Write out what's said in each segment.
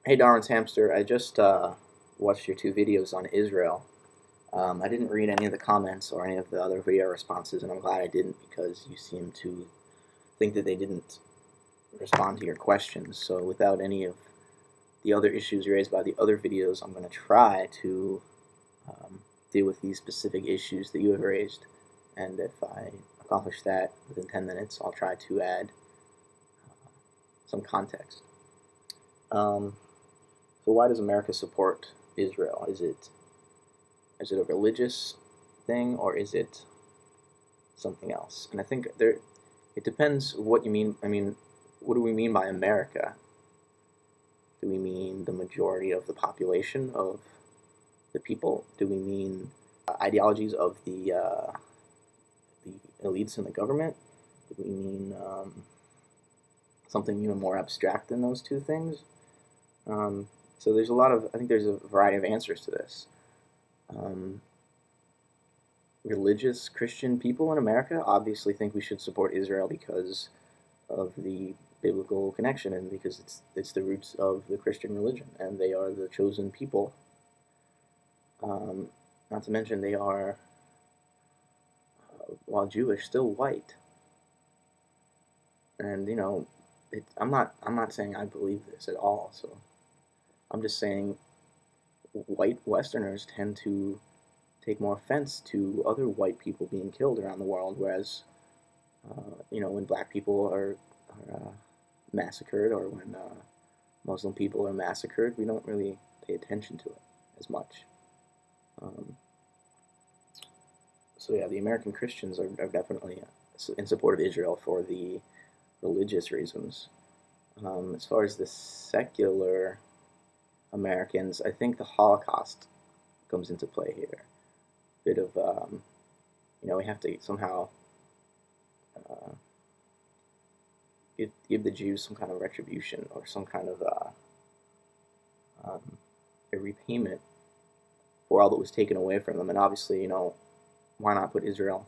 Hey Darwin's Hamster, I just watched your two videos on Israel. I didn't read any of the comments or any of the other video responses, and I'm glad I didn't because you seem to think that they didn't respond to your questions. So without any of the other issues raised by the other videos, I'm going to try to deal with these specific issues that you have raised. And if I accomplish that within 10 minutes, I'll try to add some context. So why does America support Israel? Is it a religious thing or is it something else? And I think it depends what you mean. I mean, what do we mean by America? Do we mean the majority of the population of the people? Do we mean ideologies of the elites in the government? Do we mean something even more abstract than those two things? So there's a lot of, I think there's a variety of answers to this. Religious Christian people in America obviously think we should support Israel because of the biblical connection and because it's the roots of the Christian religion and they are the chosen people. Not to mention they are, while Jewish, still white. And I'm not saying I believe this at all. So I'm just saying white Westerners tend to take more offense to other white people being killed around the world, whereas when black people are massacred or when Muslim people are massacred, we don't really pay attention to it as much. Um, so yeah, the American Christians are definitely in support of Israel for the religious reasons. As far as the secular Americans, I think the Holocaust comes into play here. A bit of we have to somehow uh, give the Jews some kind of retribution or some kind of um, a repayment for all that was taken away from them. And obviously, why not put Israel,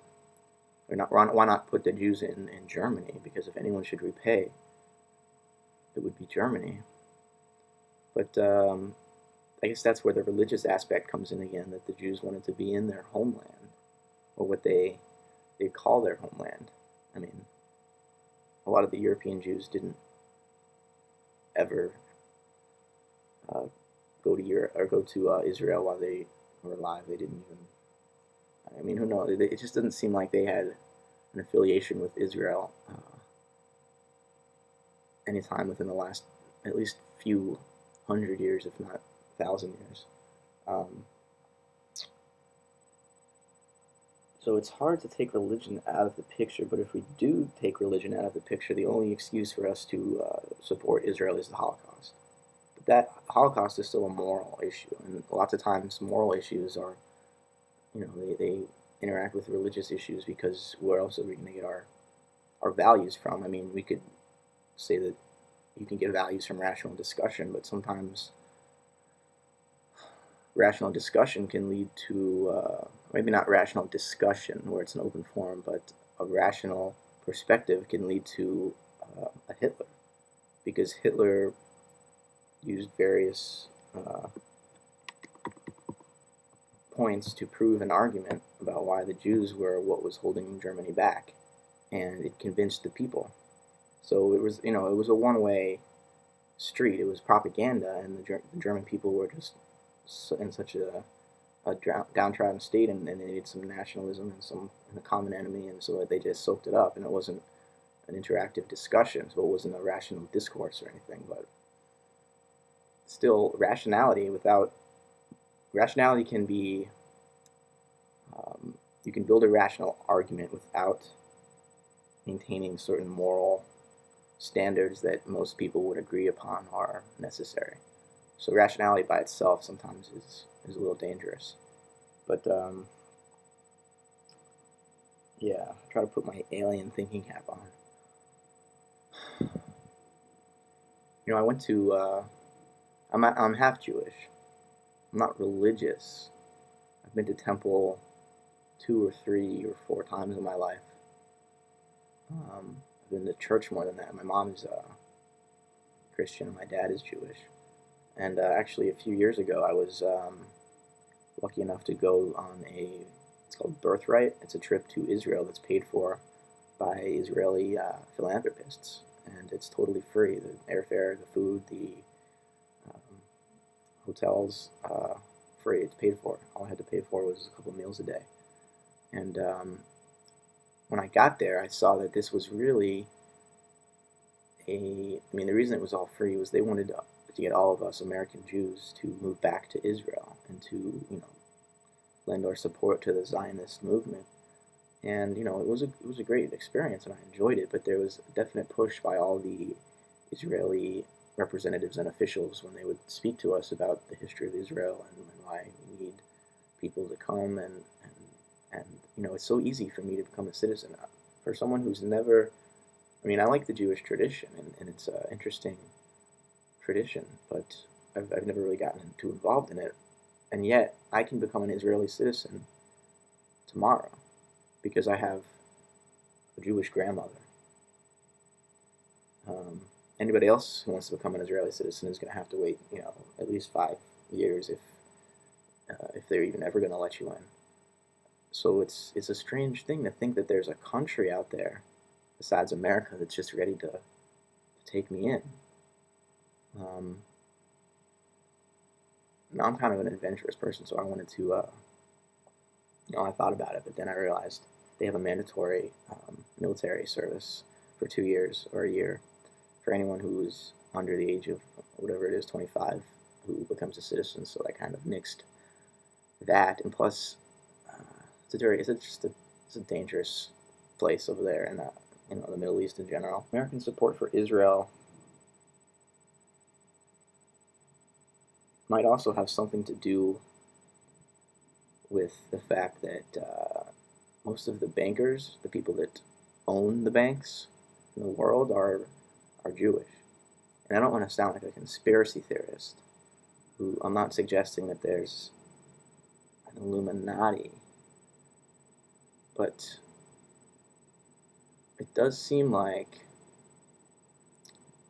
or not? Why not put the Jews in Germany? Because if anyone should repay, it would be Germany. But I guess that's where the religious aspect comes in again. That the Jews wanted to be in their homeland, or what they call their homeland. I mean, a lot of the European Jews didn't ever uh, go to Europe or go to Israel while they were alive. They didn't even. I mean, who knows? It just doesn't seem like they had an affiliation with Israel anytime within the last at least few hundred years, if not 1,000 years. Um, so it's hard to take religion out of the picture, but if we do take religion out of the picture, the only excuse for us to support Israel is the Holocaust. But that Holocaust is still a moral issue, and lots of times moral issues are, they interact with religious issues because where else are we going to get our values from? I mean, we could say that you can get values from rational discussion, but sometimes rational discussion can lead to maybe not rational discussion where it's an open forum, but a rational perspective can lead to a Hitler, because Hitler used various points to prove an argument about why the Jews were what was holding Germany back, and it convinced the people. So it was a one-way street. It was propaganda, and the German people were just in such a downtrodden state, and they needed some nationalism and a common enemy, and so they just soaked it up, and it wasn't an interactive discussion, so it wasn't a rational discourse or anything, but still, rationality can be, you can build a rational argument without maintaining certain moral standards that most people would agree upon are necessary. So rationality by itself sometimes is a little dangerous. But yeah, I try to put my alien thinking cap on. I went to. I'm half Jewish. I'm not religious. I've been to temple 2 or 3 or 4 times in my life. I've been to church more than that. My mom's Christian and my dad is Jewish. And actually, a few years ago, I was lucky enough to go on it's called Birthright. It's a trip to Israel that's paid for by Israeli philanthropists, and it's totally free. The airfare, the food, the um, hotels, free. It's paid for. All I had to pay for was a couple meals a day. And when I got there, I saw that this was really I mean, the reason it was all free was they wanted to get all of us American Jews to move back to Israel and to, lend our support to the Zionist movement. And it was a great experience, and I enjoyed it. But there was a definite push by all the Israeli representatives and officials when they would speak to us about the history of Israel and why we need people to come and it's so easy for me to become a citizen. For someone who's never, I mean, I like the Jewish tradition, and it's an interesting tradition, but I've never really gotten too involved in it. And yet, I can become an Israeli citizen tomorrow because I have a Jewish grandmother. Anybody else who wants to become an Israeli citizen is going to have to wait, at least 5 years if they're even ever going to let you in. So it's a strange thing to think that there's a country out there besides America that's just ready to take me in. Now I'm kind of an adventurous person, so I wanted to, I thought about it, but then I realized they have a mandatory military service for 2 years or a year for anyone who's under the age of whatever it is, 25, who becomes a citizen. So I kind of nixed that, and plus, it's a dangerous place over there, and the Middle East in general. American support for Israel might also have something to do with the fact that most of the bankers, the people that own the banks in the world, are Jewish. And I don't want to sound like a conspiracy theorist. I'm not suggesting that there's an Illuminati, but it does seem like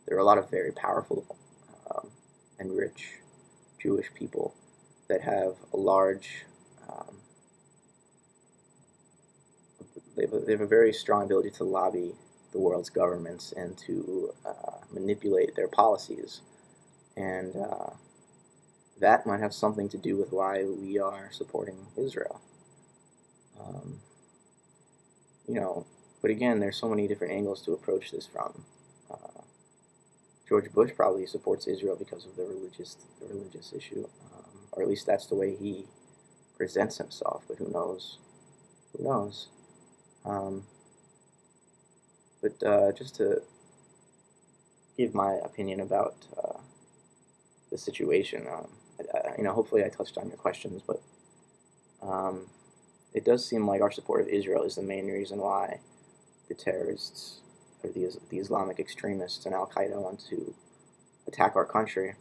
there are a lot of very powerful and rich Jewish people that have a large, they have a very strong ability to lobby the world's governments and to manipulate their policies. And that might have something to do with why we are supporting Israel. Um, but again, there's so many different angles to approach this from. George Bush probably supports Israel because of the religious issue, or at least that's the way he presents himself. But who knows? Who knows? But just to give my opinion about the situation, hopefully I touched on your questions, but it does seem like our support of Israel is the main reason why the terrorists or the Islamic extremists and Al-Qaeda want to attack our country.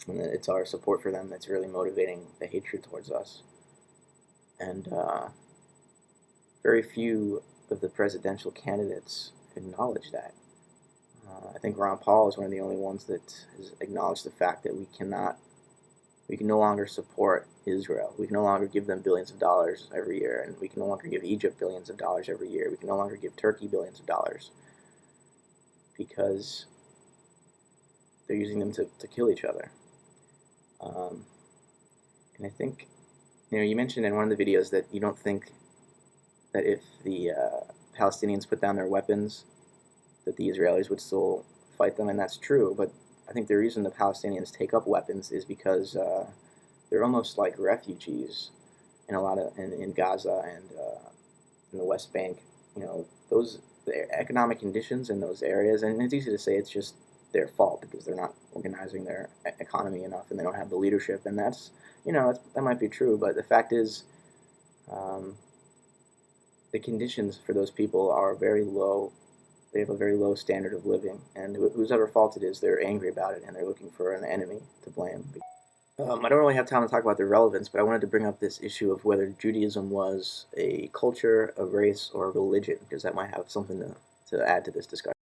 And it's our support for them that's really motivating the hatred towards us. And very few of the presidential candidates acknowledge that. I think Ron Paul is one of the only ones that has acknowledged the fact that we can no longer support Israel. We can no longer give them billions of dollars every year, and we can no longer give Egypt billions of dollars every year. We can no longer give Turkey billions of dollars because they're using them to kill each other. And I think, you mentioned in one of the videos that you don't think that if the Palestinians put down their weapons, that the Israelis would still fight them, and that's true. But I think the reason the Palestinians take up weapons is because they're almost like refugees in Gaza and in the West Bank. The economic conditions in those areas, and it's easy to say it's just their fault because they're not organizing their economy enough and they don't have the leadership, and that might be true. But the fact is, the conditions for those people are very low. They have a very low standard of living, and whose ever fault it is, they're angry about it, and they're looking for an enemy to blame. I don't really have time to talk about the relevance, but I wanted to bring up this issue of whether Judaism was a culture, a race, or a religion, because that might have something to add to this discussion.